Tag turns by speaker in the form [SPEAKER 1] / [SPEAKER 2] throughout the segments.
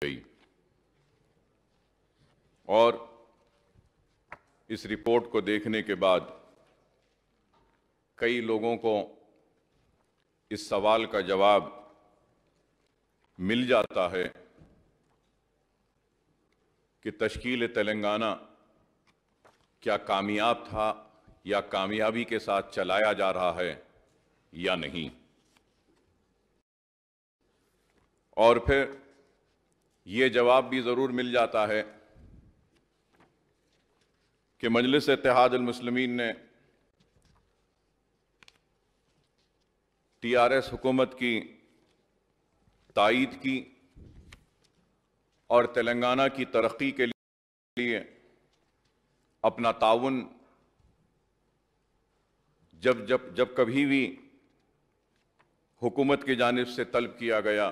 [SPEAKER 1] گئی اور اس رپورٹ کو دیکھنے کے بعد کئی لوگوں کو اس سوال کا جواب مل جاتا ہے کہ تشکیل تلنگانہ کیا کامیاب تھا یا کامیابی کے ساتھ چلایا جا رہا ہے یا نہیں، اور پھر یہ جواب بھی ضرور مل جاتا ہے کہ مجلس اتحاد المسلمین نے TRS حکومت کی تائید کی اور تلنگانہ کی ترقی کے لیے اپنا تعاون جب کبھی بھی حکومت کی جانب سے طلب کیا گیا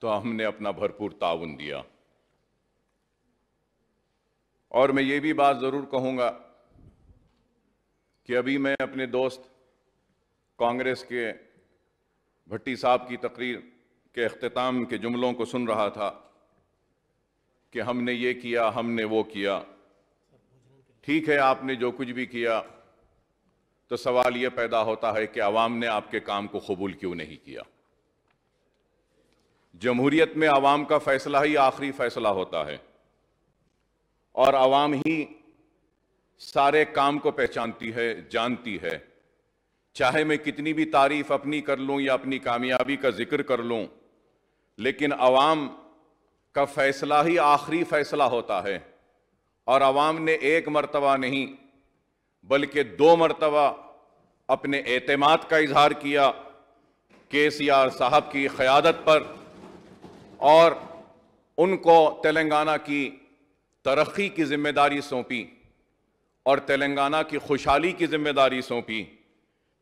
[SPEAKER 1] تو ہم نے اپنا بھرپور تعاون دیا۔ اور میں یہ بھی بات ضرور کہوں گا کہ ابھی میں اپنے دوست کانگریس کے بھٹی صاحب کی تقریر کے اختتام کے جملوں کو سن رہا تھا کہ ہم نے یہ کیا، ہم نے وہ کیا۔ ٹھیک ہے، آپ نے جو کچھ بھی کیا، تو سوال یہ پیدا ہوتا ہے کہ عوام نے آپ کے کام کو قبول کیوں نہیں کیا؟ جمہوریت میں عوام کا فیصلہ ہی آخری فیصلہ ہوتا ہے اور عوام ہی سارے کام کو پہچانتی ہے، جانتی ہے۔ چاہے میں کتنی بھی تعریف اپنی کر لوں یا اپنی کامیابی کا ذکر کر لوں، لیکن عوام کا فیصلہ ہی آخری فیصلہ ہوتا ہے، اور عوام نے ایک مرتبہ نہیں بلکہ 2 مرتبہ اپنے اعتماد کا اظہار کیا KCR صاحب کی قیادت پر، اور ان کو تلنگانہ کی ترقی کی ذمہ داری سونپی اور تلنگانہ کی خوشحالی کی ذمہ داری سونپی،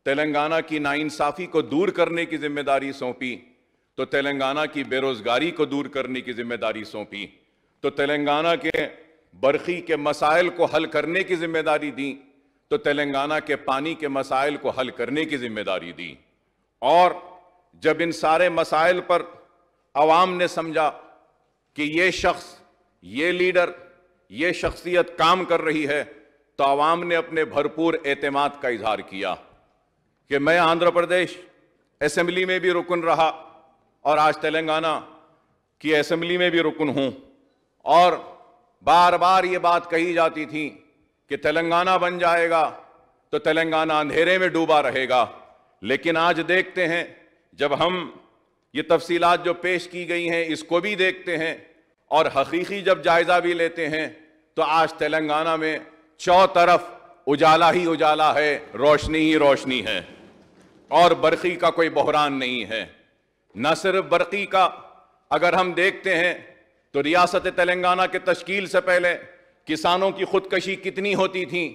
[SPEAKER 1] تلنگانہ کی ناانصافی کو دور کرنے کی ذمہ داری سونپی، تو تلنگانہ کی بے روزگاری کو دور کرنے کی ذمہ داری سونپی، تو تلنگانہ کے برقی کے مسائل کو حل کرنے کی ذمہ داری دی، تو تلنگانہ کے پانی کے مسائل کو حل کرنے کی ذمہ داری دی۔ اور جب ان سارے مسائل پر عوام نے سمجھا کہ یہ شخص، یہ لیڈر، یہ شخصیت کام کر رہی ہے، تو عوام نے اپنے بھرپور اعتماد کا اظہار کیا کہ میں آندھرا پردیش اسمبلی میں بھی رکن رہا اور آج تلنگانہ کی اسمبلی میں بھی رکن ہوں، اور بار بار یہ بات کہی جاتی تھی کہ تلنگانہ بن جائے گا تو تلنگانہ اندھیرے میں ڈوبا رہے گا، لیکن آج دیکھتے ہیں جب ہم یہ تفصیلات جو پیش کی گئی ہیں اس کو بھی دیکھتے ہیں اور حقیقی جب جائزہ بھی لیتے ہیں، تو آج تلنگانہ میں چوطرف اجالا ہی اجالا ہے، روشنی ہی روشنی ہے، اور برقی کا کوئی بحران نہیں ہے۔ نہ صرف برقی کا، اگر ہم دیکھتے ہیں تو ریاست تلنگانہ کے تشکیل سے پہلے کسانوں کی خودکشی کتنی ہوتی تھی،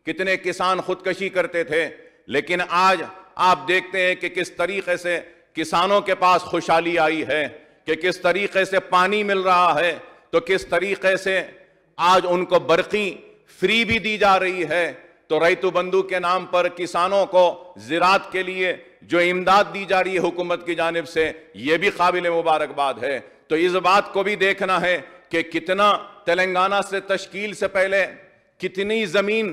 [SPEAKER 1] کتنے کسان خودکشی کرتے تھے، لیکن آج آپ دیکھتے ہیں کہ کس طریقے سے کسانوں کے پاس خوشحالی آئی ہے، کہ کس طریقے سے پانی مل رہا ہے، تو کس طریقے سے آج ان کو برقی فری بھی دی جا رہی ہے۔ تو ریتو بندھو کے نام پر کسانوں کو زراعت کے لیے جو امداد دی جا رہی ہے حکومت کی جانب سے، یہ بھی قابل مبارکباد ہے۔ تو اس بات کو بھی دیکھنا ہے کہ کتنا تلنگانہ سے تشکیل سے پہلے کتنی زمین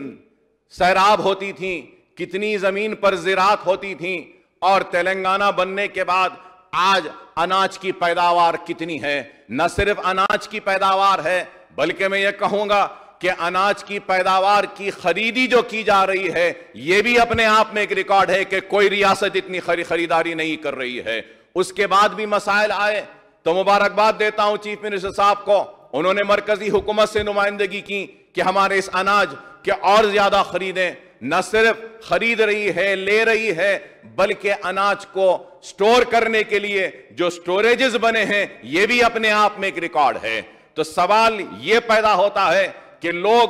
[SPEAKER 1] سیراب ہوتی تھی، کتنی زمین پر زراعت ہوتی تھی، اور تلنگانہ بننے کے بعد آج اناج کی پیداوار کتنی ہے۔ نہ صرف اناج کی پیداوار ہے، بلکہ میں یہ کہوں گا کہ اناج کی پیداوار کی خریدی جو کی جا رہی ہے، یہ بھی اپنے آپ میں ایک ریکارڈ ہے کہ کوئی ریاست اتنی خریداری نہیں کر رہی ہے۔ اس کے بعد بھی مسائل آئے تو مبارکباد دیتا ہوں چیف منسٹر صاحب کو، انہوں نے مرکزی حکومت سے نمائندگی کی کہ ہمارے اس اناج کے اور زیادہ خریدیں۔ نہ صرف خرید رہی ہے، لے رہی ہے، بلکہ اناج کو سٹور کرنے کے لیے جو سٹوریجز بنے ہیں، یہ بھی اپنے آپ میں ایک ریکارڈ ہے۔ تو سوال یہ پیدا ہوتا ہے کہ لوگ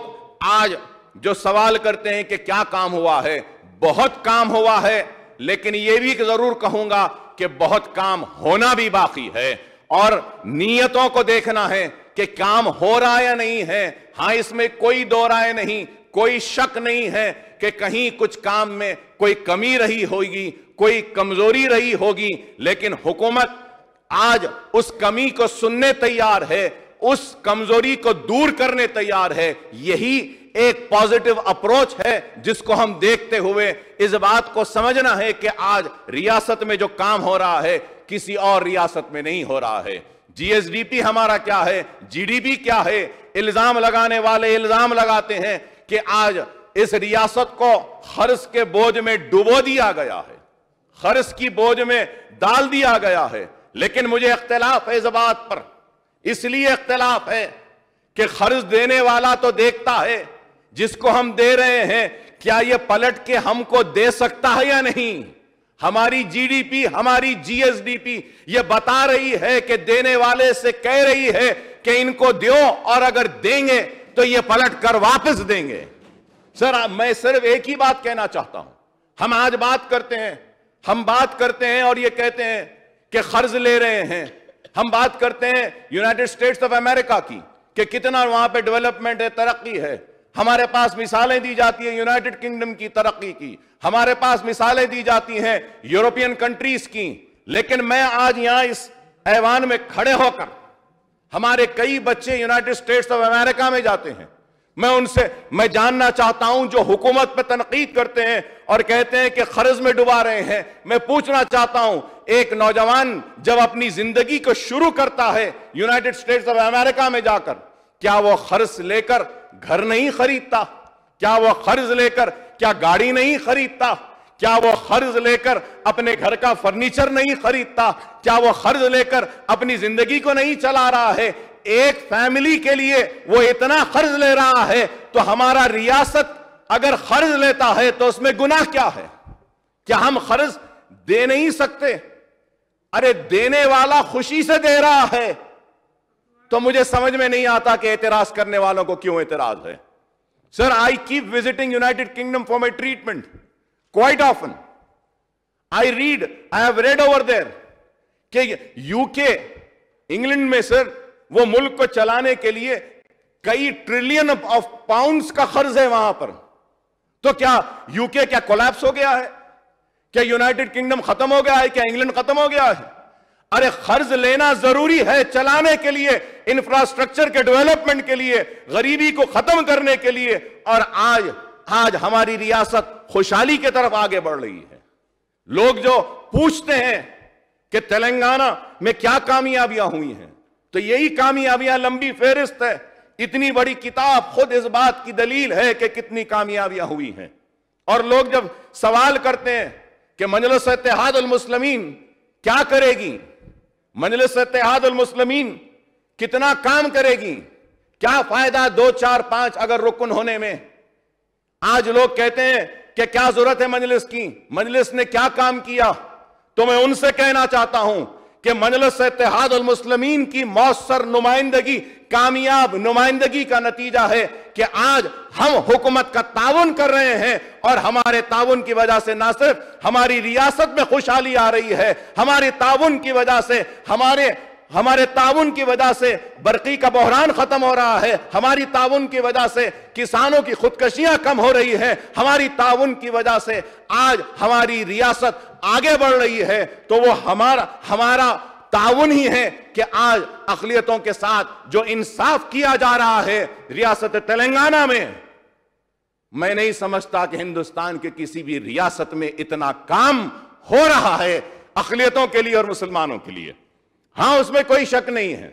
[SPEAKER 1] آج جو سوال کرتے ہیں کہ کیا کام ہوا ہے، بہت کام ہوا ہے، لیکن یہ بھی ضرور کہوں گا کہ بہت کام ہونا بھی باقی ہے، اور نیتوں کو دیکھنا ہے کہ کام ہو رہا یا نہیں ہے۔ ہاں، اس میں کوئی دو رائے نہیں، کوئی شک نہیں ہے کہ کہیں کچھ کام میں کوئی کمی رہی ہوگی، کوئی کمزوری رہی ہوگی، لیکن حکومت آج اس کمی کو سننے تیار ہے, اس کمزوری کو دور کرنے تیار ہے. یہی ایک پازیٹیو اپروچ ہے جس کو ہم دیکھتے ہوئے اس بات کو سمجھنا ہے کہ آج ریاست میں جو کام ہو رہا ہے کسی اور ریاست میں نہیں ہو رہا ہے. جی ایس ڈی پی ہمارا کیا ہے, جی ڈی پی کیا ہے. الزام لگانے والے الزام لگاتے ہیں کہ آج اس ریاست کو قرض کے بوجھ میں ڈبو دیا گیا ہے, قرض کی بوجھ میں ڈال دیا گیا ہے. لیکن مجھے اختلاف ہے اس بات پر, اس لیے اختلاف ہے کہ قرض دینے والا تو دیکھتا ہے جس کو ہم دے رہے ہیں کیا یہ پلٹ کے ہم کو دے سکتا ہے یا نہیں. ہماری جی ڈی پی, ہماری جی ایس ڈی پی یہ بتا رہی ہے کہ دینے والے سے کہہ رہی ہے کہ ان کو دیو, اور اگر دیں گے تو یہ پلٹ کر واپس دیں گے. سر میں صرف ایک ہی بات کہنا چاہتا ہوں. ہم آج بات کرتے ہیں اور یہ کہتے ہیں کہ قرض لے رہے ہیں. ہم بات کرتے ہیں یونائٹڈ اسٹیٹس آف امریکہ کی کہ کتنا وہاں پہ ڈیولپمنٹ ہے, ترقی ہے. ہمارے پاس مثالیں دی جاتی ہیں یونائٹڈ کنگڈم کی ترقی کی, ہمارے پاس مثالیں دی جاتی ہیں یورپین کنٹریز کی. لیکن میں آج یہاں اس ایوان میں کھڑے ہو کر, ہمارے کئی بچے یونائٹڈ اسٹیٹس آف امریکہ میں جاتے ہیں, میں ان سے میں جاننا چاہتا ہوں جو حکومت پہ تنقید کرتے ہیں اور کہتے ہیں کہ قرض میں ڈبا رہے ہیں, میں پوچھنا چاہتا ہوں ایک نوجوان جب اپنی زندگی کو شروع کرتا ہے یونائٹڈ اسٹیٹس آف امریکہ میں جا کر, کیا وہ قرض لے کر گھر نہیں خریدتا؟ کیا وہ قرض لے کر کیا گاڑی نہیں خریدتا؟ کیا وہ قرض لے کر اپنے گھر کا فرنیچر نہیں خریدتا؟ کیا وہ قرض لے کر اپنی زندگی کو نہیں چلا رہا ہے؟ ایک فیملی کے لیے وہ اتنا قرض لے رہا ہے, تو ہمارا ریاست اگر قرض لیتا ہے تو اس میں گناہ کیا ہے؟ کیا ہم قرض دے نہیں سکتے؟ ارے دینے والا خوشی سے دے رہا ہے, تو مجھے سمجھ میں نہیں آتا کہ اعتراض کرنے والوں کو کیوں اعتراض ہے. Sir, I keep visiting United Kingdom for my treatment quite often. I have read over there کہ UK, انگلینڈ میں سر وہ ملک کو چلانے کے لیے کئی ٹریلین آف پاؤنڈز کا قرض ہے وہاں پر. تو کیا UK کیا کولیپس ہو گیا ہے؟ کیا یونائٹڈ کنگڈم ختم ہو گیا ہے؟ کیا انگلینڈ ختم ہو گیا ہے؟ ارے قرض لینا ضروری ہے چلانے کے لیے, انفراسٹرکچر کے ڈیولپمنٹ کے لیے, غریبی کو ختم کرنے کے لیے. اور آج ہماری ریاست خوشحالی کی طرف آگے بڑھ رہی ہے. لوگ جو پوچھتے ہیں کہ تلنگانہ میں کیا کامیابیاں ہوئی ہیں, تو یہی کامیابیاں لمبی فہرست ہے. اتنی بڑی کتاب خود اس بات کی دلیل ہے کہ کتنی کامیابیاں ہوئی ہیں. اور لوگ جب سوال کرتے ہیں کہ مجلس اتحاد المسلمین کیا کرے گی, مجلس اتحاد المسلمین کتنا کام کرے گی, کیا فائدہ 2 4 5 اگر رکن ہونے میں؟ آج لوگ کہتے ہیں کہ کیا ضرورت ہے مجلس کی, مجلس نے کیا کام کیا؟ تو میں ان سے کہنا چاہتا ہوں کہ مجلس اتحاد المسلمین کی مؤثر نمائندگی, کامیاب نمائندگی کا نتیجہ ہے کہ آج ہم حکومت کا تعاون کر رہے ہیں, اور ہمارے تعاون کی وجہ سے نہ صرف ہماری ریاست میں خوشحالی آ رہی ہے, ہمارے تعاون کی وجہ سے ہمارے تعاون کی وجہ سے برقی کا بحران ختم ہو رہا ہے, ہماری تعاون کی وجہ سے کسانوں کی خودکشیاں کم ہو رہی ہیں, ہماری تعاون کی وجہ سے آج ہماری ریاست آگے بڑھ رہی ہے. تو وہ ہمارا تعاون ہی ہے کہ آج اقلیتوں کے ساتھ جو انصاف کیا جا رہا ہے ریاست تلنگانہ میں. میں نہیں سمجھتا کہ ہندوستان کے کسی بھی ریاست میں اتنا کام ہو رہا ہے اقلیتوں کے لیے اور مسلمانوں کے لیے. ہاں, اس میں کوئی شک نہیں ہے.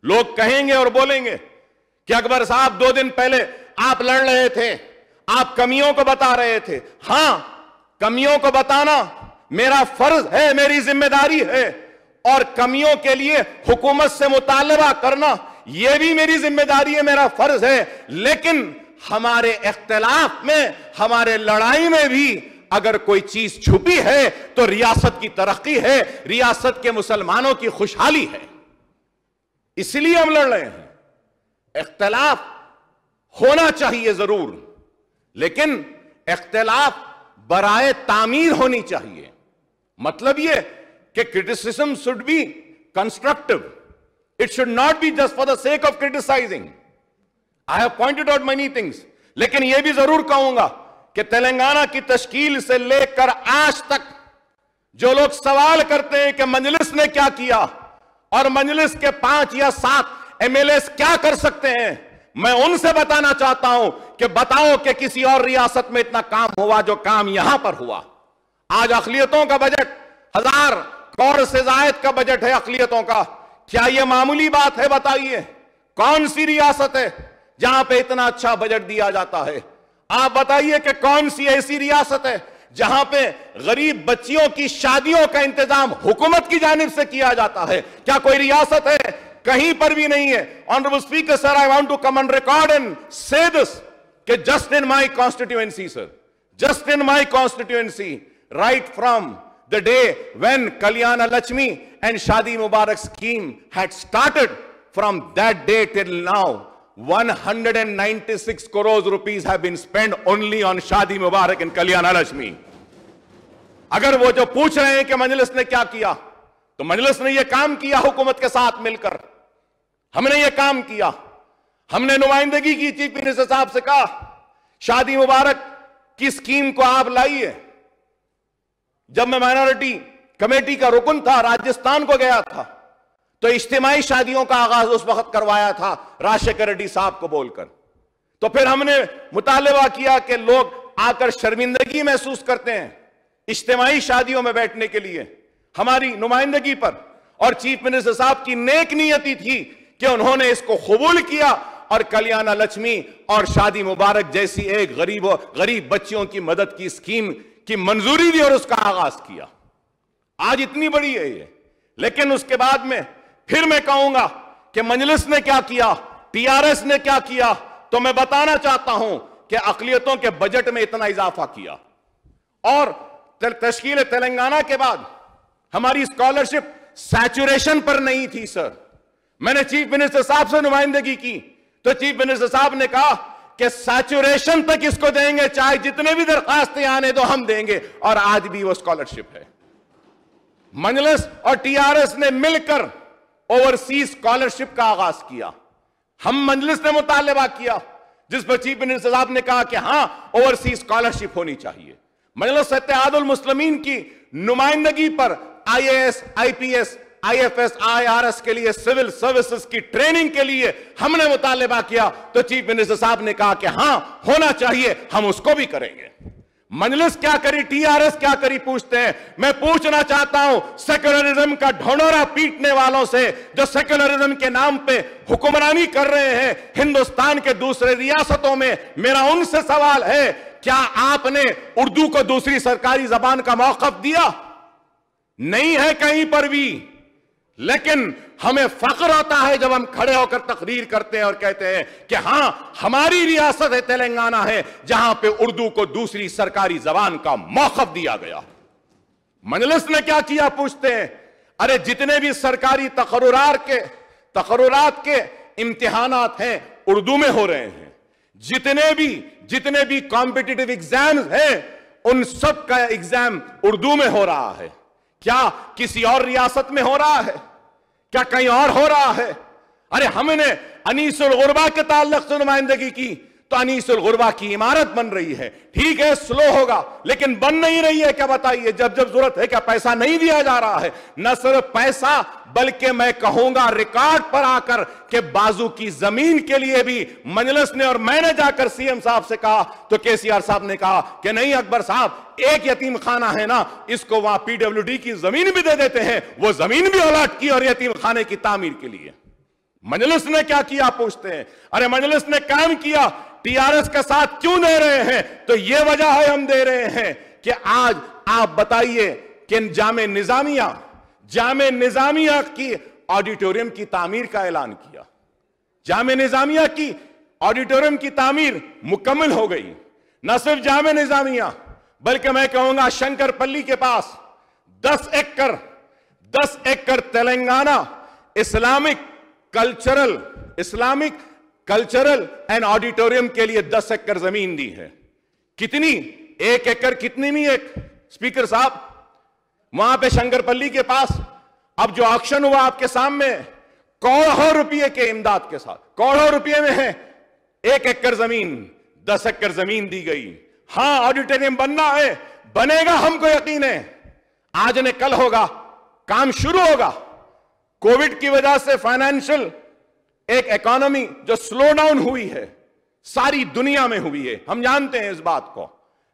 [SPEAKER 1] لوگ کہیں گے اور بولیں گے کہ اکبر صاحب 2 دن پہلے آپ لڑ رہے تھے, آپ کمیوں کو بتا رہے تھے. ہاں, کمیوں کو بتانا میرا فرض ہے, میری ذمہ داری ہے, اور کمیوں کے لیے حکومت سے مطالبہ کرنا یہ بھی میری ذمہ داری ہے, میرا فرض ہے. لیکن ہمارے اختلاف میں, ہمارے لڑائی میں بھی اگر کوئی چیز چھپی ہے تو ریاست کی ترقی ہے, ریاست کے مسلمانوں کی خوشحالی ہے. اس لیے ہم لڑ رہے ہیں. اختلاف ہونا چاہیے ضرور, لیکن اختلاف برائے تعمیر ہونی چاہیے. مطلب یہ کہ criticism should be constructive. It should not be just for the sake of criticizing. I have pointed out many things. لیکن یہ بھی ضرور کہوں گا کہ تلنگانہ کی تشکیل سے لے کر آج تک جو لوگ سوال کرتے ہیں کہ مجلس نے کیا کیا اور مجلس کے 5 یا 7 MLAs کیا کر سکتے ہیں، میں ان سے بتانا چاہتا ہوں کہ بتاؤ کہ کسی اور ریاست میں اتنا کام ہوا جو کام یہاں پر ہوا۔ آج اقلیتوں کا بجٹ 1000 کروڑ سے زائد کا بجٹ ہے اقلیتوں کا، کیا یہ معمولی بات ہے؟ بتائیے کون سی ریاست ہے جہاں پہ اتنا اچھا بجٹ دیا جاتا ہے؟ آپ بتائیے کہ کون سی ایسی ریاست ہے جہاں پہ غریب بچیوں کی شادیوں کا انتظام حکومت کی جانب سے کیا جاتا ہے؟ کیا کوئی ریاست ہے؟ کہیں پر بھی نہیں ہے۔ Honorable Speaker, sir, I want to come on record and say this, کہ just in my constituency, sir, just in my constituency, right from the day when Kalyana Lakshmi and Shadi Mubarak scheme had started, from that day till now, 196 crores rupees have been spent only on Shadi Mubarak and Kalyana Lakshmi. اگر وہ جو پوچھ رہے ہیں کہ مجلس نے کیا کیا، تو مجلس نے یہ کام کیا حکومت کے ساتھ مل کر، ہم نے یہ کام کیا۔ ہم نے نمائندگی کی، چیف منسٹر صاحب سے کہا شادی مبارک کی سکیم کو آپ لائیے۔ جب میں مائنورٹی کمیٹی کا رکن تھا، راجستھان کو گیا تھا، تو اجتماعی شادیوں کا آغاز اس وقت کروایا تھا راشیکھر ریڈی صاحب کو بول کر۔ تو پھر ہم نے مطالبہ کیا کہ لوگ آ کر شرمندگی محسوس کرتے ہیں اجتماعی شادیوں میں بیٹھنے کے لیے ہماری نمائندگی پر، اور چیف منسٹر صاحب کی نیک نیتی تھی کہ انہوں نے اس کو قبول کیا اور کلیانہ لکشمی اور شادی مبارک جیسی ایک غریب بچیوں کی مدد کی سکیم کی منظوری دی اور اس کا آغاز کیا۔ آج اتنی بڑی ہے یہ، لیکن اس کے بعد میں پھر میں کہوں گا کہ مجلس نے کیا کیا، TRS نے کیا کیا، تو میں بتانا چاہتا ہوں کہ اقلیتوں کے بجٹ میں اتنا اضافہ کیا۔ اور تشکیل تلنگانہ کے بعد ہماری اسکالرشپ سیچوریشن پر نہیں تھی سر۔ میں نے چیف منسٹر صاحب سے نمائندگی کی تو چیف منسٹر صاحب نے کہا کہ سیچوریشن تک اس کو دیں گے، چاہے جتنے بھی درخواستیں آنے دو ہم دیں گے، اور آج بھی وہ اسکالرشپ ہے۔ مجلس اور TRS نے مل کر اوورسیز اسکالرشپ کا آغاز کیا۔ ہم مجلس نے مطالبہ کیا جس پر چیف منسٹر صاحب نے کہا کہ ہاں اوورسیز اسکالرشپ ہونی چاہیے۔ مجلس اتحاد المسلمین کی نمائندگی پر IAS, IPS, IFS, IRS کے لیے سول سروسز کی ٹریننگ کے لیے ہم نے مطالبہ کیا تو چیف منسٹر صاحب نے کہا کہ ہاں ہونا چاہیے، ہم اس کو بھی کریں گے۔ مجلس کیا کری، TRS کیا کری، پوچھتے ہیں۔ میں پوچھنا چاہتا ہوں سیکولرزم کا ڈھونڈورا پیٹنے والوں سے جو سیکولرزم کے نام پہ حکمرانی کر رہے ہیں ہندوستان کے دوسرے ریاستوں میں، میرا ان سے سوال ہے کیا آپ نے اردو کو دوسری سرکاری زبان کا موقف دیا؟ نہیں ہے کہیں پر بھی، لیکن ہمیں فخر ہوتا ہے جب ہم کھڑے ہو کر تقریر کرتے ہیں اور کہتے ہیں کہ ہاں ہماری ریاست ہے تلنگانہ ہے جہاں پہ اردو کو دوسری سرکاری زبان کا موقف دیا گیا۔ مجلس نے کیا کیا پوچھتے ہیں۔ ارے جتنے بھی سرکاری تقررات کے امتحانات ہیں اردو میں ہو رہے ہیں، جتنے بھی کمپٹیٹیو ایگزامز ہیں ان سب کا ایگزام اردو میں ہو رہا ہے۔ کیا کسی اور ریاست میں ہو رہا ہے؟ کیا کہیں اور ہو رہا ہے؟ ارے ہم نے انیس الغربا کے تعلق سے نمائندگی کی تو انیس الغربا کی عمارت بن رہی ہے، ٹھیک ہے سلو ہوگا لیکن بن نہیں رہی ہے۔ کیا بتائیے جب ضرورت ہے کیا پیسہ نہیں دیا جا رہا ہے؟ نہ صرف پیسہ بلکہ میں کہوں گا ریکارڈ پر آ کر کہ بازو کی زمین کے لیے بھی مجلس نے، اور میں نے جا کر CM صاحب سے کہا تو KCR صاحب نے کہا کہ نہیں اکبر صاحب ایک یتیم خانہ ہے نا، اس کو وہاں PWD کی زمین بھی دے دیتے ہیں، وہ زمین بھی الاٹ کی اور یتیم خانے کی تعمیر کے لیے۔ مجلس نے کیا کیا پوچھتے ہیں۔ ارے مجلس نے کام کیا، TRS کا ساتھ کیوں دے رہے ہیں؟ تو یہ وجہ ہے ہم دے رہے ہیں کہ آج آپ بتائیے کہ جامع نظامیہ کی آڈیٹوریم کی تعمیر کا اعلان کیا۔ جامع نظامیہ کی آڈیٹوریم کی تعمیر مکمل ہو گئی۔ نہ صرف جامع نظامیہ بلکہ میں کہوں گا شنکر پلی کے پاس 10 ایکڑ Telangana Islamic cultural and auditorium کے لیے 10 ایکڑ زمین دی ہے۔ کتنی؟ 1 ایکڑ کتنی میں ایک اسپیکر صاحب وہاں پہ شنکر پلی کے پاس اب جو آکشن ہوا آپ کے سامنے کروڑوں روپے کے امداد کے ساتھ، کروڑوں روپے میں ہے 1 ایکڑ زمین، 10 ایکڑ زمین دی گئی۔ ہاں آڈیٹوریم بننا ہے، بنے گا، ہم کو یقین ہے۔
[SPEAKER 2] آج نے کل ہوگا، کام شروع ہوگا. کووڈ کی وجہ سے فائنینشل ایک اکانومی جو سلو ڈاؤن ہوئی ہے ساری دنیا میں ہوئی ہے، ہم جانتے ہیں اس بات کو،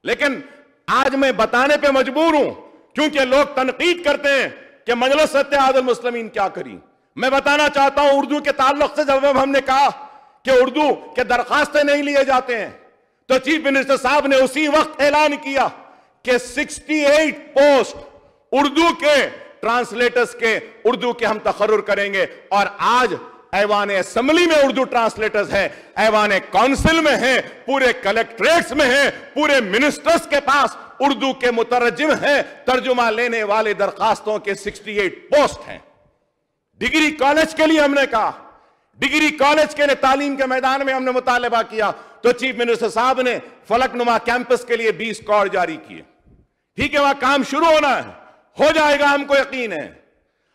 [SPEAKER 2] لیکن آج میں بتانے پہ مجبور ہوں کیونکہ لوگ تنقید کرتے ہیں کہ مجلس اتحاد المسلمین کیا کری. میں بتانا چاہتا ہوں اردو کے تعلق سے جب ہم نے کہا کہ اردو کے درخواستیں نہیں لیے جاتے ہیں تو چیف منسٹر صاحب نے اسی وقت اعلان کیا کہ 68 پوسٹ اردو کے ٹرانسلیٹرز کے اردو کے ہم تقرر کریں گے. اور آج ایوان اسمبلی میں اردو ٹرانسلیٹرز ہیں، ایوان کونسل میں ہیں، پورے کلیکٹریٹس میں ہیں، پورے منسٹرز کے پاس اردو کے مترجم ہیں، ترجمہ لینے والے درخواستوں کے 68 پوسٹ ہیں. ڈگری کالج کے لیے ہم نے کہا، ڈگری کالج کے لیے تعلیم کے میدان میں ہم نے مطالبہ کیا تو چیف منسٹر صاحب نے فلک نما کیمپس کے لیے 20 کروڑ جاری کیے. ٹھیک ہے، وہاں کام شروع ہونا ہے، ہو جائے گا، ہم کو یقین ہے.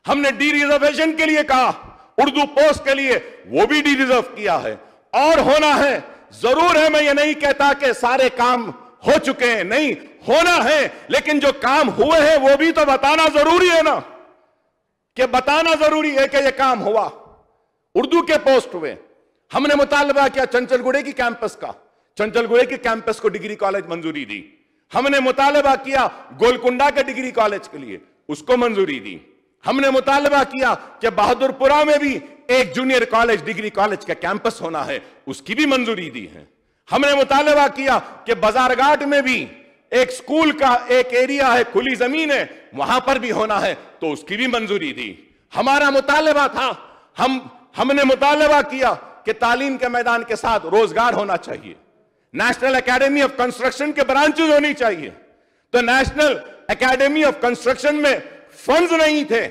[SPEAKER 2] ہم نے ڈی ریزرویشن کے لیے کہا، اردو پوسٹ کے لیے وہ بھی ڈی ریزرو کیا ہے اور ہونا ہے. ضرور ہے، میں یہ نہیں کہتا کہ سارے کام ہو چکے ہیں، نہیں، ہونا ہے، لیکن جو کام ہوئے ہیں وہ بھی تو بتانا ضروری ہے نا، کہ بتانا ضروری ہے کہ یہ کام ہوا. اردو کے پوسٹ ہوئے. ہم نے مطالبہ کیا چنچل گوڑے کی کیمپس کا، چنچل گوڑے کی کیمپس کو ڈگری کالج منظوری دی. ہم نے مطالبہ کیا گولکنڈا کے ڈگری کالج کے لیے، اس کو منظوری دی. ہم نے مطالبہ کیا کہ بہادر پورہ میں بھی ایک جونیئر کالج ڈگری کالج کا کیمپس ہونا ہے، اس کی بھی منظوری دی ہے. ہم نے مطالبہ کیا کہ بازار گھاٹ میں بھی ایک سکول کا ایک ایریا ہے، کھلی زمین ہے، وہاں پر بھی ہونا ہے، تو اس کی بھی منظوری دی. ہمارا مطالبہ تھا، ہم نے مطالبہ کیا کہ تعلیم کے میدان کے ساتھ روزگار ہونا چاہیے. نیشنل اکیڈمی آف کنسٹرکشن کے برانچز ہونی چاہیے. تو نیشنل اکیڈمی آف کنسٹرکشن میں فنڈز نہیں تھے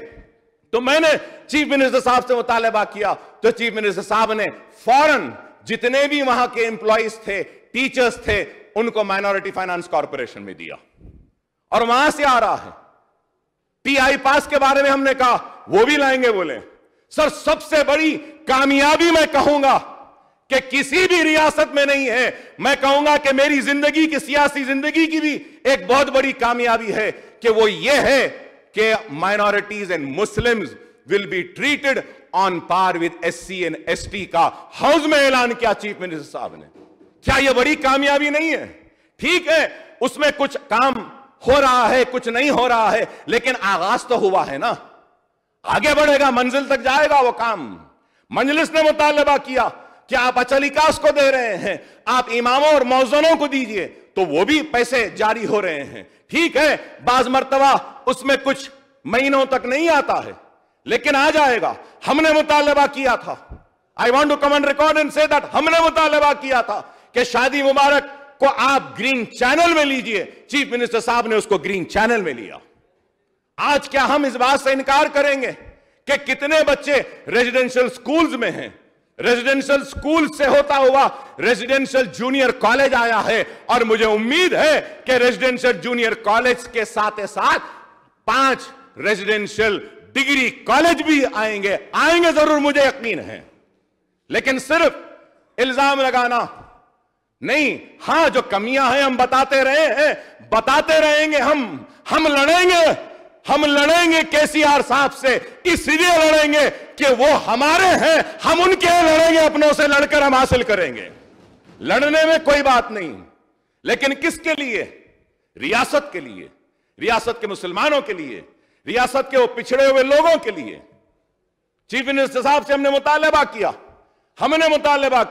[SPEAKER 2] تو میں نے چیف منسٹر صاحب سے مطالبہ کیا تو چیف منسٹر صاحب نے فوراً جتنے بھی وہاں کے امپلائیز تھے، ٹیچرز تھے، ان کو مائنورٹی فائنانس کارپوریشن میں دیا اور وہاں سے آ رہا ہے. ٹی آئی پاس کے بارے میں ہم نے کہا وہ بھی لائیں گے. بولے سر سب سے بڑی کامیابی میں کہوں گا کہ کسی بھی ریاست میں نہیں ہے، میں کہوں گا کہ میری زندگی کی سیاسی زندگی کی بھی ایک بہت بڑی کامیابی ہے کہ وہ یہ ہے کہ minorities and Muslims will be treated on par with SC and ST کا ہاؤس میں اعلان کیا چیف منسٹر صاحب نے. کیا یہ بڑی کامیابی نہیں ہے؟ ٹھیک ہے، اس میں کچھ کام ہو رہا ہے، کچھ نہیں ہو رہا ہے، لیکن آغاز تو ہوا ہے نا، آگے بڑھے گا، منزل تک جائے گا وہ کام. مجلس نے مطالبہ کیا کہ آپ اچلیکاس کو دے رہے ہیں، آپ اماموں اور مؤذنوں کو دیجئے، تو وہ بھی پیسے جاری ہو رہے ہیں. ٹھیک ہے، بعض مرتبہ اس میں کچھ مہینوں تک نہیں آتا ہے لیکن آ جائے گا. ہم نے مطالبہ کیا تھا، I want to come on record and say that ہم نے مطالبہ کیا تھا کہ شادی مبارک کو آپ گرین چینل میں لیجئے. چیف منسٹر صاحب نے اس کو گرین چینل میں لیا. آج کیا ہم اس بات سے انکار کریں گے کہ کتنے بچے ریزیڈنشل سکولز میں ہیں؟ ریزیڈنشل سکول سے ہوتا ہوا ریزیڈنشل جونیئر کالج آیا ہے اور مجھے امید ہے کہ ریزیڈنشل جونیئر کالج کے ساتھ 5 ریزیڈنشل ڈگری کالج بھی آئیں گے ضرور، مجھے یقین ہے. لیکن صرف الزام لگانا نہیں، ہاں جو کمیاں ہیں ہم بتاتے رہے ہیں، بتاتے رہیں گے. ہم لڑیں گے کے سی آر صاحب سے، اس لیے لڑیں گے کہ وہ ہمارے ہیں، ہم ان کے لڑیں گے، اپنوں سے لڑ کر ہم حاصل کریں گے. لڑنے میں کوئی بات نہیں، لیکن کس کے لیے؟ ریاست کے لیے، ریاست کے مسلمانوں کے لیے، ریاست کے وہ پچھڑے ہوئے لوگوں کے لیے. چیف منسٹر صاحب سے ہم نے مطالبہ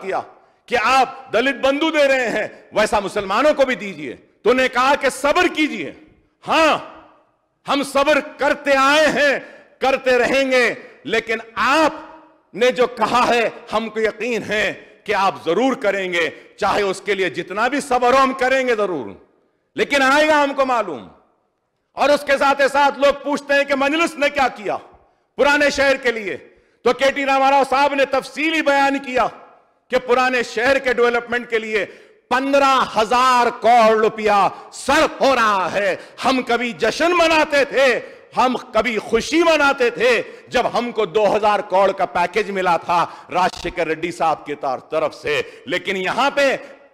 [SPEAKER 2] کیا کہ آپ دلت بندو دے رہے ہیں، ویسا مسلمانوں کو بھی دیجئے. تو نے کہا کہ صبر کیجئے. ہاں، ہم صبر کرتے آئے ہیں، کرتے رہیں گے، لیکن آپ نے جو کہا ہے ہم کو یقین ہے کہ آپ ضرور کریں گے، چاہے اس کے لیے جتنا بھی صبر ہو ہم کریں گے ضرور، لیکن آئے گا ہم کو معلوم. اور اس کے ساتھ لوگ پوچھتے ہیں کہ مجلس نے کیا کیا پرانے شہر کے لیے. تو کے ٹی راما راؤ صاحب نے تفصیلی بیان کیا کہ پرانے شہر کے ڈیولپمنٹ کے لیے 15,000 کروڑ روپیہ صرف ہو رہا ہے. ہم کبھی جشن مناتے تھے، ہم کبھی خوشی مناتے تھے جب ہم کو 2,000 کروڑ کا پیکیج ملا تھا راج شیکھر ریڈی صاحب کی طرف سے، لیکن یہاں پہ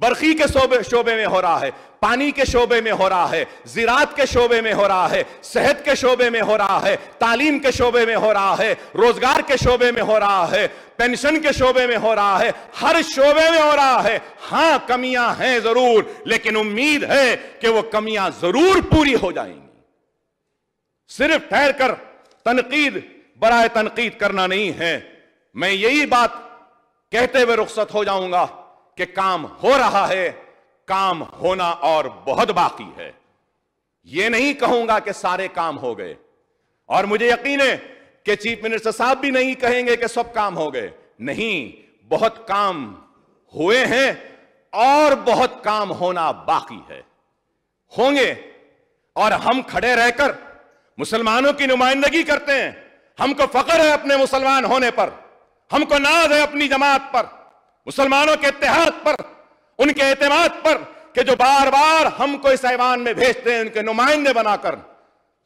[SPEAKER 2] برقی کے شعبے میں ہو رہا ہے، پانی کے شعبے میں ہو رہا ہے، زراعت کے شعبے میں ہو رہا ہے، صحت کے شعبے میں ہو رہا ہے، تعلیم کے شعبے میں ہو رہا ہے، روزگار کے شعبے میں ہو رہا ہے، پینشن کے شعبے میں ہو رہا ہے، ہر شعبے میں ہو رہا ہے۔ ہاں کمیاں ہیں ضرور، لیکن امید ہے کہ وہ کمیاں ضرور پوری ہو جائیں گی۔ صرف ٹھہر کر تنقید برائے تنقید کرنا نہیں ہے۔ میں یہی بات کہتے ہوئے رخصت ہو جاؤں گا کہ کام ہو رہا ہے، کام ہونا اور بہت باقی ہے۔ یہ نہیں کہوں گا کہ سارے کام ہو گئے، اور مجھے یقین ہے کہ چیف منسٹر صاحب بھی نہیں کہیں گے کہ سب کام ہو گئے۔ نہیں، بہت کام ہوئے ہیں اور بہت کام ہونا باقی ہے، ہوں گے۔ اور ہم کھڑے رہ کر مسلمانوں کی نمائندگی کرتے ہیں۔ ہم کو فخر ہے اپنے مسلمان ہونے پر، ہم کو ناز ہے اپنی جماعت پر، مسلمانوں کے اتحاد پر، ان کے اعتماد پر، کہ جو بار بار ہم کو اس ایوان میں بھیجتے ہیں ان کے نمائندے بنا کر۔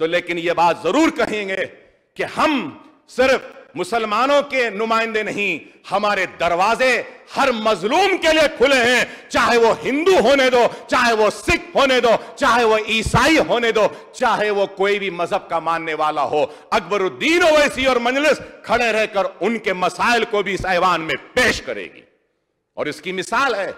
[SPEAKER 2] تو لیکن یہ بات ضرور کہیں گے کہ ہم صرف مسلمانوں کے نمائندے نہیں، ہمارے دروازے ہر مظلوم کے لیے کھلے ہیں، چاہے وہ ہندو ہونے دو، چاہے وہ سکھ ہونے دو، چاہے وہ عیسائی ہونے دو، چاہے وہ کوئی بھی مذہب کا ماننے والا ہو۔ اکبر الدین اویسی اور مجلس کھڑے رہ کر ان کے مسائل کو بھی اس ایوان میں پیش کرے گی۔ اور اس کی مثال ہے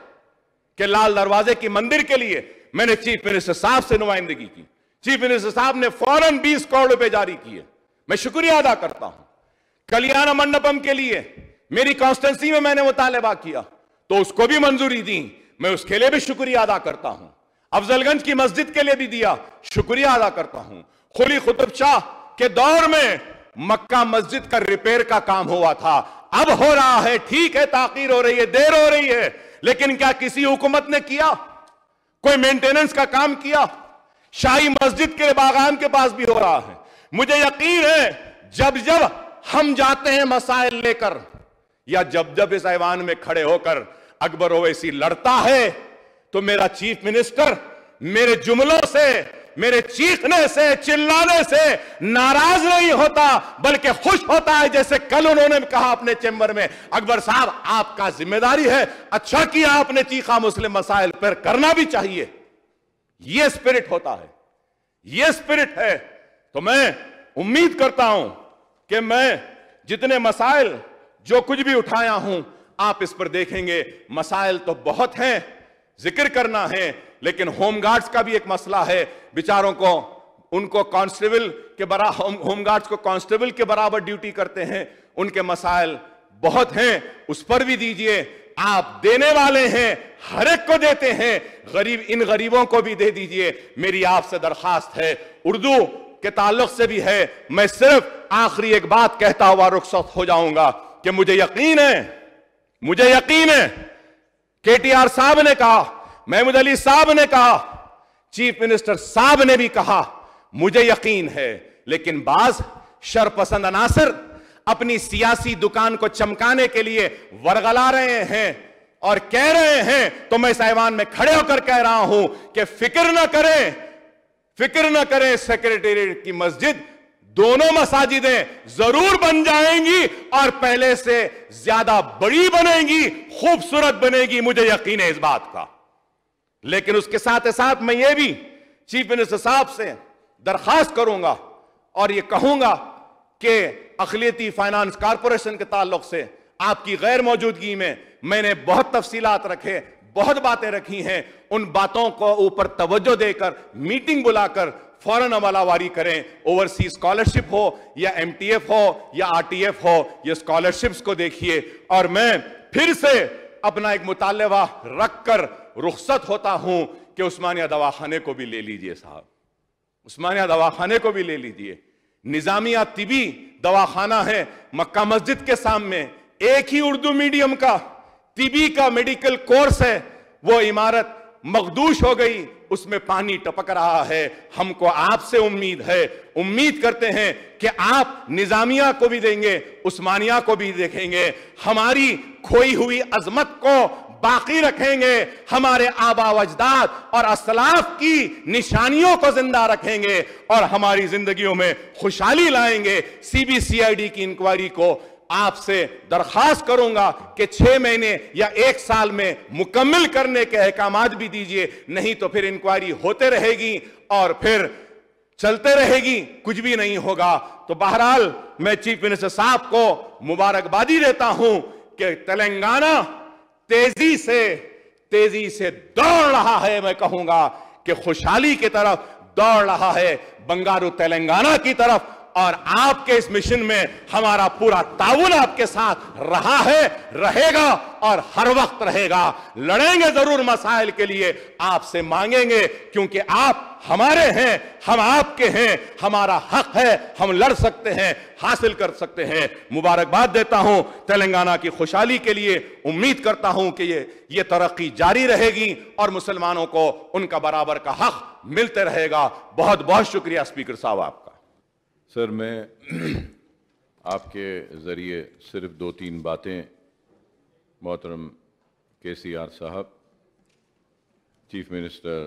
[SPEAKER 2] کہ لال دروازے کی مندر کے لیے میں نے چیف منسٹر صاحب سے نمائندگی کی، چیف منسٹر صاحب نے فوراً 20 کروڑ روپے جاری کیے، میں شکریہ ادا کرتا ہوں۔ کلیانہ منڈپم کے لیے میری کانسٹنسی میں نے مطالبہ کیا تو اس کو بھی منظوری دی، میں اس کے لیے بھی شکریہ ادا کرتا ہوں۔ افضل گنج کی مسجد کے لیے بھی دیا، شکریہ ادا کرتا ہوں۔ قلی قطب شاہ کے دور میں مکہ مسجد کا ریپیئر کا کام ہوا تھا، اب ہو رہا ہے، ٹھیک ہے تاخیر ہو رہی ہے، دیر ہو رہی ہے، لیکن کیا کسی حکومت نے کیا؟ کوئی مینٹیننس کا کام کیا؟ شاہی مسجد کے باغان کے پاس بھی ہو رہا ہے۔ مجھے یقین ہے جب جب ہم جاتے ہیں مسائل لے کر، یا جب اس ایوان میں کھڑے ہو کر اکبر اویسی لڑتا ہے، تو میرا چیف منسٹر میرے جملوں سے، میرے چیخنے سے، چلانے سے ناراض نہیں ہوتا، بلکہ خوش ہوتا ہے۔ جیسے کل انہوں نے کہا اپنے چیمبر میں، اکبر صاحب آپ کا ذمہ داری ہے، اچھا کیا آپ نے چیخا مسلم مسائل پر، کرنا بھی چاہیے۔ یہ اسپرٹ ہوتا ہے، یہ اسپرٹ ہے۔ تو میں امید کرتا ہوں کہ میں جتنے مسائل جو کچھ بھی اٹھایا ہوں آپ اس پر دیکھیں گے۔ مسائل تو بہت ہیں، ذکر کرنا ہے، لیکن ہوم گارڈز کا بھی ایک مسئلہ ہے، بیچاروں کو، ان کو کانسٹیبل کے برابر، ہوم گارڈز کو کانسٹیبل کے برابر ڈیوٹی کرتے ہیں، ان کے مسائل بہت ہیں، اس پر بھی دیجئے۔ آپ دینے والے ہیں، ہر ایک کو دیتے ہیں، غریب، ان غریبوں کو بھی دے دیجئے۔ میری آپ سے درخواست ہے، اردو کے تعلق سے بھی ہے۔ میں صرف آخری ایک بات کہتا ہوا رخصت ہو جاؤں گا کہ مجھے یقین ہے کے ٹی آر صاحب نے کہا، محمود علی صاحب نے کہا، چیف منسٹر صاحب نے بھی کہا، مجھے یقین ہے، لیکن بعض شرپسند عناصر اپنی سیاسی دکان کو چمکانے کے لیے ورغلا رہے ہیں اور کہہ رہے ہیں، تو میں اس ایوان میں کھڑے ہو کر کہہ رہا ہوں کہ فکر نہ کریں سیکریٹریٹ کی مسجد، دونوں مساجدیں ضرور بن جائیں گی اور پہلے سے زیادہ بڑی بنے گی، خوبصورت بنے گی، مجھے یقین ہے اس بات کا۔ لیکن اس کے ساتھ ساتھ میں یہ بھی چیف منسٹر صاحب سے درخواست کروں گا اور یہ کہوں گا کہ اقلیتی فائنانس کارپوریشن کے تعلق سے آپ کی غیر موجودگی میں میں نے بہت تفصیلات رکھے، بہت باتیں رکھی ہیں، ان باتوں کو اوپر توجہ دے کر میٹنگ بلا کر فوراً عملہ واری کریں۔ اوورسیز اسکالرشپ ہو یا ایم ٹی ایف ہو یا آر ٹی ایف ہو، یہ اسکالرشپس کو دیکھیے۔ اور میں پھر سے اپنا ایک مطالبہ رکھ کر رخصت ہوتا ہوں کہ عثمانیہ دواخانے کو بھی لے لیجئے صاحب، عثمانیہ دواخانے کو بھی لے لیجئے۔ نظامیہ طبی دواخانہ ہے مکہ مسجد کے سامنے، ایک ہی اردو میڈیم کا طبی کا میڈیکل کورس ہے، وہ عمارت مخدوش ہو گئی، اس میں پانی ٹپک رہا ہے۔ ہم کو آپ سے امید کرتے ہیں کہ آپ نظامیہ کو بھی دیں گے، عثمانیہ کو بھی دیکھیں گے، ہماری کھوئی ہوئی عظمت کو باقی رکھیں گے، ہمارے آبا و اجداد اور اسلاف کی نشانیوں کو زندہ رکھیں گے اور ہماری زندگیوں میں خوشحالی لائیں گے۔ C B C I D کی انکوائری کو آپ سے درخواست کروں گا کہ 6 مہینے یا 1 سال میں مکمل کرنے کے احکامات بھی دیجئے، نہیں تو پھر انکوائری ہوتے رہے گی اور پھر چلتے رہے گی، کچھ بھی نہیں ہوگا۔ تو بہرحال میں چیف منسٹر صاحب کو مبارکبادی دیتا ہوں کہ تلنگانہ تیزی سے دوڑ رہا ہے، میں کہوں گا کہ خوشحالی کی طرف دوڑ رہا ہے، بنگارو تلنگانہ کی طرف، اور آپ کے اس مشن میں ہمارا پورا تعاون آپ کے ساتھ رہا ہے، رہے گا اور ہر وقت رہے گا۔ لڑیں گے ضرور مسائل کے لیے، آپ سے مانگیں گے، کیونکہ آپ ہمارے ہیں، ہم آپ کے ہیں، ہمارا حق ہے، ہم لڑ سکتے ہیں، حاصل کر سکتے ہیں۔ مبارکباد دیتا ہوں تلنگانہ کی خوشحالی کے لیے، امید کرتا ہوں کہ یہ ترقی جاری رہے گی اور مسلمانوں کو ان کا برابر کا حق ملتے رہے گا۔ بہت بہت شکریہ اسپیکر صاحب آپ کا۔
[SPEAKER 1] سر، میں آپ کے ذریعے صرف 2-3 باتیں محترم KCR صاحب، چیف منسٹر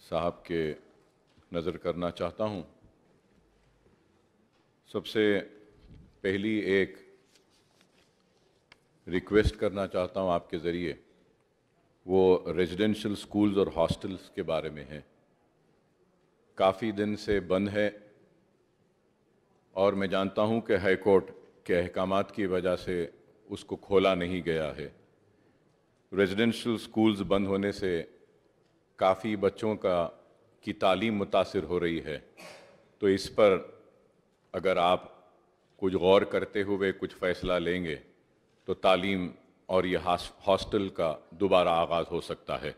[SPEAKER 1] صاحب کے نظر کرنا چاہتا ہوں۔ سب سے پہلی ایک ریکویسٹ کرنا چاہتا ہوں آپ کے ذریعے، وہ ریزیڈنشل سکولز اور ہاسٹلز کے بارے میں ہے۔ کافی دن سے بند ہے اور میں جانتا ہوں کہ ہائی کورٹ کے احکامات کی وجہ سے اس کو کھولا نہیں گیا ہے۔ ریزیڈنشل سکولز بند ہونے سے کافی بچوں کی تعلیم متاثر ہو رہی ہے، تو اس پر اگر آپ کچھ غور کرتے ہوئے کچھ فیصلہ لیں گے تو تعلیم اور یہ ہاسٹل کا دوبارہ آغاز ہو سکتا ہے۔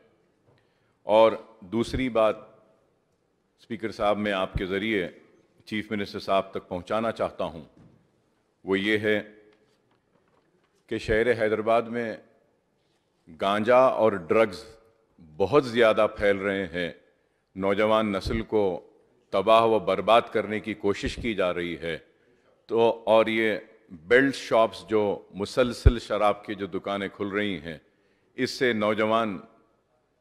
[SPEAKER 1] اور دوسری بات اسپیکر صاحب میں آپ کے ذریعے چیف منسٹر صاحب تک پہنچانا چاہتا ہوں، وہ یہ ہے کہ شہر حیدرآباد میں گانجا اور ڈرگز بہت زیادہ پھیل رہے ہیں، نوجوان نسل کو تباہ و برباد کرنے کی کوشش کی جا رہی ہے۔ تو اور یہ بیلٹ شاپس جو مسلسل شراب کی جو دکانیں کھل رہی ہیں، اس سے نوجوان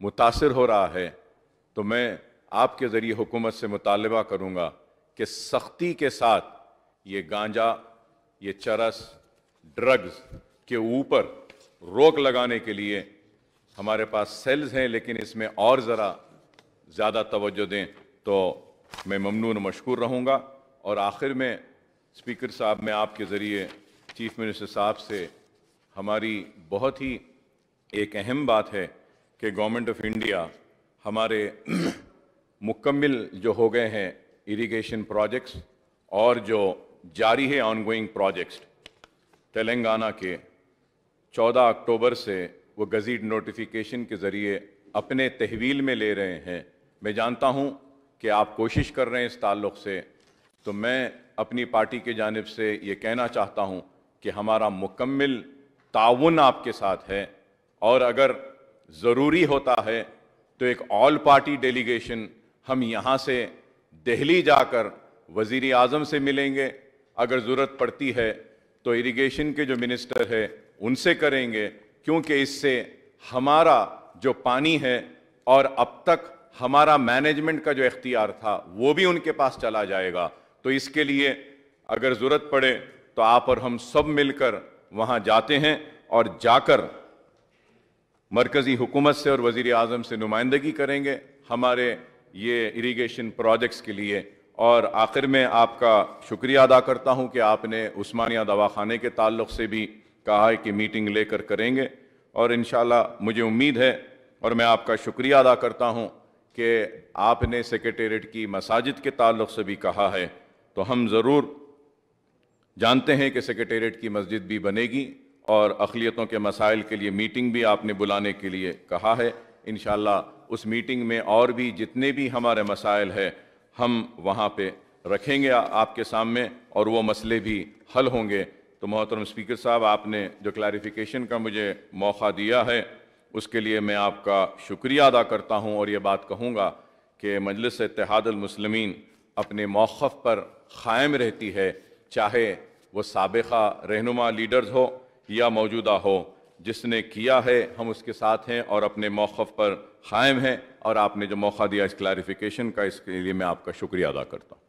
[SPEAKER 1] متاثر ہو رہا ہے۔ تو میں آپ کے ذریعے حکومت سے مطالبہ کروں گا کہ سختی کے ساتھ یہ گانجا، یہ چرس، ڈرگز کے اوپر روک لگانے کے لیے ہمارے پاس سیلز ہیں، لیکن اس میں اور ذرا زیادہ توجہ دیں تو میں ممنون و مشکور رہوں گا۔ اور آخر میں اسپیکر صاحب، میں آپ کے ذریعے چیف منسٹر صاحب سے ہماری بہت ہی ایک اہم بات ہے کہ گورنمنٹ آف انڈیا ہمارے مکمل جو ہو گئے ہیں اریگیشن پروجیکٹس اور جو جاری ہے آن گوئنگ پروجیکٹس، تلنگانہ کے 14 اکتوبر سے وہ گزیٹ نوٹیفیکیشن کے ذریعے اپنے تحویل میں لے رہے ہیں۔ میں جانتا ہوں کہ آپ کوشش کر رہے ہیں اس تعلق سے، تو میں اپنی پارٹی کی جانب سے یہ کہنا چاہتا ہوں کہ ہمارا مکمل تعاون آپ کے ساتھ ہے، اور اگر ضروری ہوتا ہے تو ایک آل پارٹی ڈیلیگیشن ہم یہاں سے دہلی جا کر وزیر اعظم سے ملیں گے، اگر ضرورت پڑتی ہے تو اریگیشن کے جو منسٹر ہے ان سے کریں گے، کیونکہ اس سے ہمارا جو پانی ہے اور اب تک ہمارا مینجمنٹ کا جو اختیار تھا وہ بھی ان کے پاس چلا جائے گا۔ تو اس کے لیے اگر ضرورت پڑے تو آپ اور ہم سب مل کر وہاں جاتے ہیں، اور جا کر مرکزی حکومت سے اور وزیر اعظم سے نمائندگی کریں گے ہمارے یہ اریگیشن پروجیکٹس کے لیے۔ اور آخر میں آپ کا شکریہ ادا کرتا ہوں کہ آپ نے عثمانیہ دواخانے کے تعلق سے بھی کہا ہے کہ میٹنگ لے کر کریں گے، اور انشاءاللہ مجھے امید ہے، اور میں آپ کا شکریہ ادا کرتا ہوں کہ آپ نے سیکریٹریٹ کی مساجد کے تعلق سے بھی کہا ہے، تو ہم ضرور جانتے ہیں کہ سیکریٹریٹ کی مسجد بھی بنے گی، اور اقلیتوں کے مسائل کے لیے میٹنگ بھی آپ نے بلانے کے لیے کہا ہے۔ انشاءاللہ اس میٹنگ میں اور بھی جتنے بھی ہمارے مسائل ہیں ہم وہاں پہ رکھیں گے آپ کے سامنے، اور وہ مسئلے بھی حل ہوں گے۔ تو محترم اسپیکر صاحب، آپ نے جو کلیریفیکیشن کا مجھے موقع دیا ہے اس کے لیے میں آپ کا شکریہ ادا کرتا ہوں، اور یہ بات کہوں گا کہ مجلس اتحاد المسلمین اپنے موقف پر قائم رہتی ہے، چاہے وہ سابقہ رہنما لیڈرز ہو یا موجودہ ہو۔ جس نے کیا ہے ہم اس کے ساتھ ہیں اور اپنے موقف پر قائم ہیں، اور آپ نے جو موقع دیا اس کلیریفیکیشن کا، اس کے لیے میں آپ کا شکریہ ادا کرتا ہوں۔